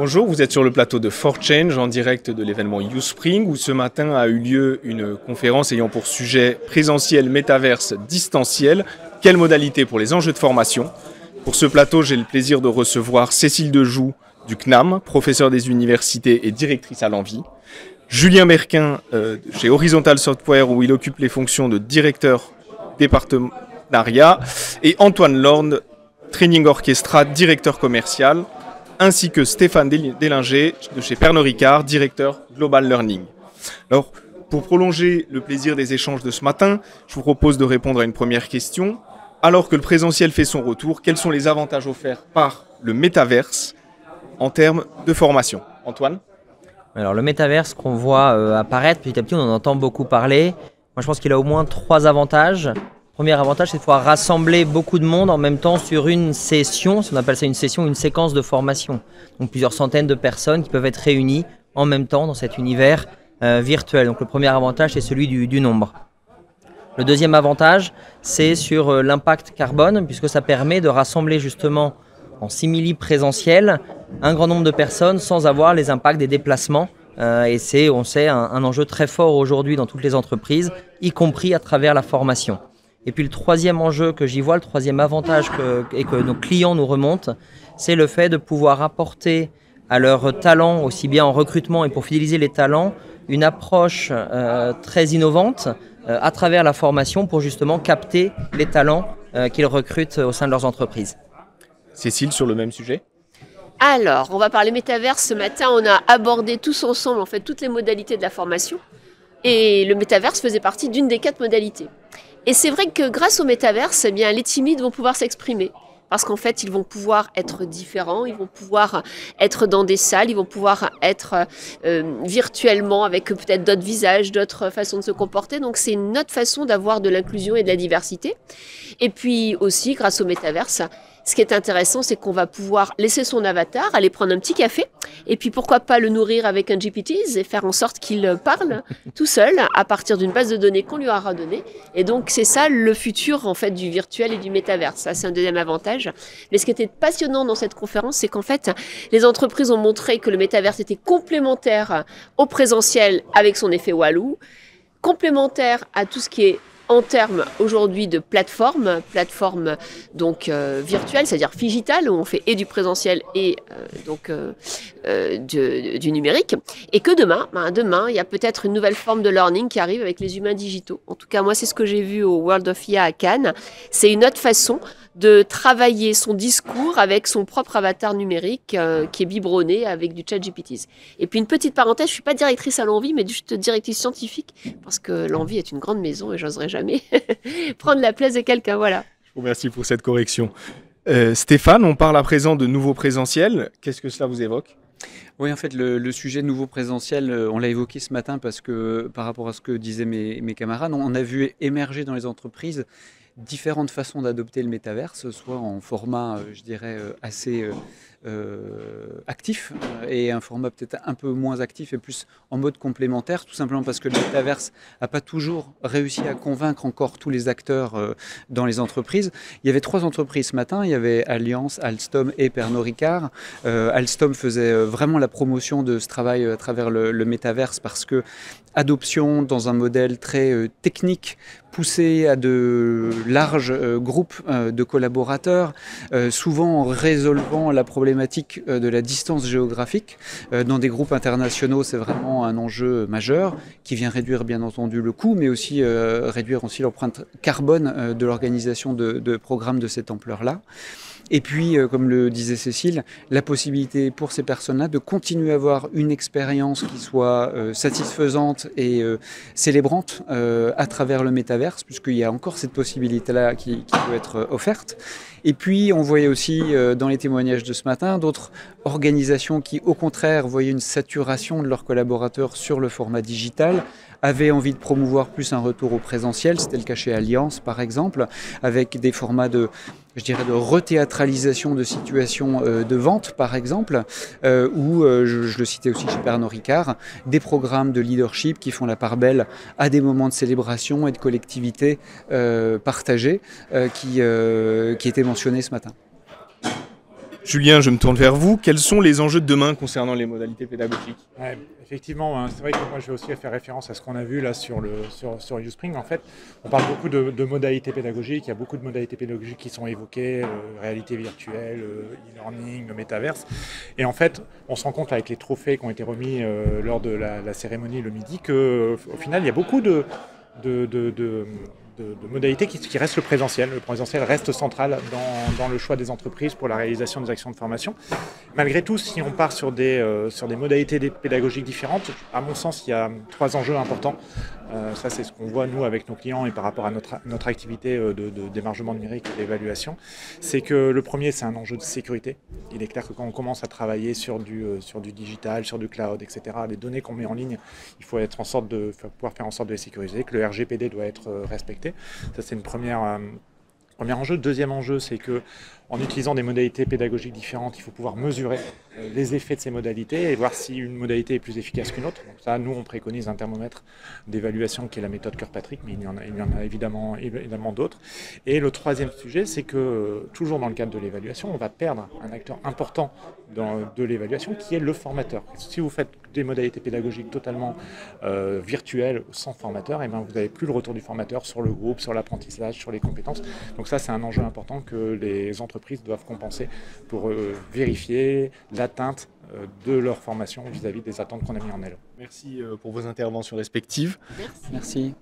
Bonjour, vous êtes sur le plateau de ForChange en direct de l'événement YouSpring où ce matin a eu lieu une conférence ayant pour sujet présentiel, métaverse, distanciel. Quelles modalités pour les enjeux de formation? Pour ce plateau, j'ai le plaisir de recevoir Cécile Dejoux du CNAM, professeure des universités et directrice à l'Envie. Julien Merquin chez Horizontal Software où il occupe les fonctions de directeur départenariat et Antoine Lorne, Training Orchestra, directeur commercial, ainsi que Stéphane Délinger de chez Pernod Ricard, directeur Global Learning. Alors, pour prolonger le plaisir des échanges de ce matin, je vous propose de répondre à une première question. Alors que le présentiel fait son retour, quels sont les avantages offerts par le métaverse en termes de formation? Antoine? Alors le métaverse qu'on voit apparaître petit à petit, on en entend beaucoup parler. Moi je pense qu'il a au moins 3 avantages. Premier avantage, c'est de pouvoir rassembler beaucoup de monde en même temps sur une session, si on appelle ça une session, une séquence de formation. Donc plusieurs centaines de personnes qui peuvent être réunies en même temps dans cet univers virtuel. Donc le premier avantage, c'est celui du nombre. Le deuxième avantage, c'est sur l'impact carbone, puisque ça permet de rassembler justement en simili présentiel un grand nombre de personnes sans avoir les impacts des déplacements. Et c'est, on sait, un enjeu très fort aujourd'hui dans toutes les entreprises, y compris à travers la formation. Et puis le troisième enjeu que j'y vois, le troisième avantage que nos clients nous remontent, c'est le fait de pouvoir apporter à leurs talents, aussi bien en recrutement et pour fidéliser les talents, une approche très innovante à travers la formation pour justement capter les talents qu'ils recrutent au sein de leurs entreprises. Cécile, sur le même sujet? Alors, on va parler métaverse. Ce matin, on a abordé tous ensemble en fait toutes les modalités de la formation. Et le métaverse faisait partie d'une des 4 modalités. Et c'est vrai que grâce au métaverse, eh bien, les timides vont pouvoir s'exprimer. Parce qu'en fait, ils vont pouvoir être différents, ils vont pouvoir être dans des salles, ils vont pouvoir être virtuellement avec peut-être d'autres visages, d'autres façons de se comporter. Donc c'est une autre façon d'avoir de l'inclusion et de la diversité. Et puis aussi, grâce au métaverse, ce qui est intéressant, c'est qu'on va pouvoir laisser son avatar, aller prendre un petit café, et puis pourquoi pas le nourrir avec un GPT et faire en sorte qu'il parle tout seul à partir d'une base de données qu'on lui aura donnée. Et donc c'est ça le futur en fait du virtuel et du métaverse. Ça c'est un deuxième avantage. Mais ce qui était passionnant dans cette conférence, c'est qu'en fait les entreprises ont montré que le métaverse était complémentaire au présentiel avec son effet Walou, complémentaire à tout ce qui est en termes aujourd'hui de plateforme donc virtuelle, c'est-à-dire digitale, où on fait et du présentiel et du numérique, et que demain, il y a peut-être une nouvelle forme de learning qui arrive avec les humains digitaux. En tout cas, moi, c'est ce que j'ai vu au World of IA à Cannes. C'est une autre façon de travailler son discours avec son propre avatar numérique qui est biberonné avec du chat GPT. Et puis une petite parenthèse, je suis pas directrice à l'Envie, mais juste directrice scientifique, parce que l'Envie est une grande maison et j'oserais jamais prendre la place de quelqu'un, voilà. Je vous remercie pour cette correction. Stéphane, on parle à présent de nouveau présentiel. Qu'est-ce que cela vous évoque? Oui, en fait, le sujet de nouveau présentiel, on l'a évoqué ce matin parce que par rapport à ce que disaient mes camarades, on a vu émerger dans les entreprises différentes façons d'adopter le métaverse, soit en format, je dirais, assez actif et un format peut-être un peu moins actif et plus en mode complémentaire, tout simplement parce que le métaverse n'a pas toujours réussi à convaincre encore tous les acteurs dans les entreprises. Il y avait 3 entreprises ce matin, il y avait Allianz, Alstom et Pernod Ricard. Alstom faisait vraiment la promotion de ce travail à travers le métaverse parce que adoption dans un modèle très technique, poussé à de larges groupes de collaborateurs, souvent en résolvant la problématique de la distance géographique. Dans des groupes internationaux, c'est vraiment un enjeu majeur qui vient réduire bien entendu le coût, mais aussi réduire aussi l'empreinte carbone de l'organisation de programmes de cette ampleur-là. Et puis, comme le disait Cécile, la possibilité pour ces personnes-là de continuer à avoir une expérience qui soit satisfaisante et célébrante à travers le métaverse, puisqu'il y a encore cette possibilité-là qui peut être offerte. Et puis, on voyait aussi dans les témoignages de ce matin d'autres organisations qui, au contraire, voyaient une saturation de leurs collaborateurs sur le format digital, avaient envie de promouvoir plus un retour au présentiel. C'était le cas chez Allianz, par exemple, avec des formats de rethéâtralisation de situations de vente, par exemple, ou, je le citais aussi chez Pernod Ricard, des programmes de leadership qui font la part belle à des moments de célébration et de collectivité partagée qui étaient mentionnés ce matin. Julien, je me tourne vers vous. Quels sont les enjeux de demain concernant les modalités pédagogiques? Ouais, effectivement, hein, c'est vrai que moi je vais aussi faire référence à ce qu'on a vu là sur Uspring. En fait, on parle beaucoup de modalités pédagogiques. Il y a beaucoup de modalités pédagogiques qui sont évoquées, réalité virtuelle, e-learning, le métaverse. Et en fait, on se rend compte avec les trophées qui ont été remis lors de la cérémonie le midi qu'au final, il y a beaucoup de modalités qui restent le présentiel. Le présentiel reste central dans le choix des entreprises pour la réalisation des actions de formation. Malgré tout, si on part sur des modalités pédagogiques différentes, à mon sens, il y a 3 enjeux importants. Ça, c'est ce qu'on voit, nous, avec nos clients et par rapport à notre activité de démargement numérique et d'évaluation. C'est que le premier, c'est un enjeu de sécurité. Il est clair que quand on commence à travailler sur du digital, sur du cloud, etc., les données qu'on met en ligne, il faut pouvoir faire en sorte de les sécuriser, que le RGPD doit être respecté. Ça, c'est une premier enjeu. Deuxième enjeu, c'est que en utilisant des modalités pédagogiques différentes, il faut pouvoir mesurer les effets de ces modalités et voir si une modalité est plus efficace qu'une autre. Donc ça, nous, on préconise un thermomètre d'évaluation qui est la méthode Kirkpatrick, mais il y en a évidemment d'autres. Et le troisième sujet, c'est que toujours dans le cadre de l'évaluation, on va perdre un acteur important de l'évaluation qui est le formateur. Si vous faites des modalités pédagogiques totalement virtuelles sans formateur, et vous n'avez plus le retour du formateur sur le groupe, sur l'apprentissage, sur les compétences. Donc ça, c'est un enjeu important que les entreprises doivent compenser pour vérifier l'atteinte de leur formation vis-à-vis des attentes qu'on a mis en elles. Merci pour vos interventions respectives. Merci. Merci.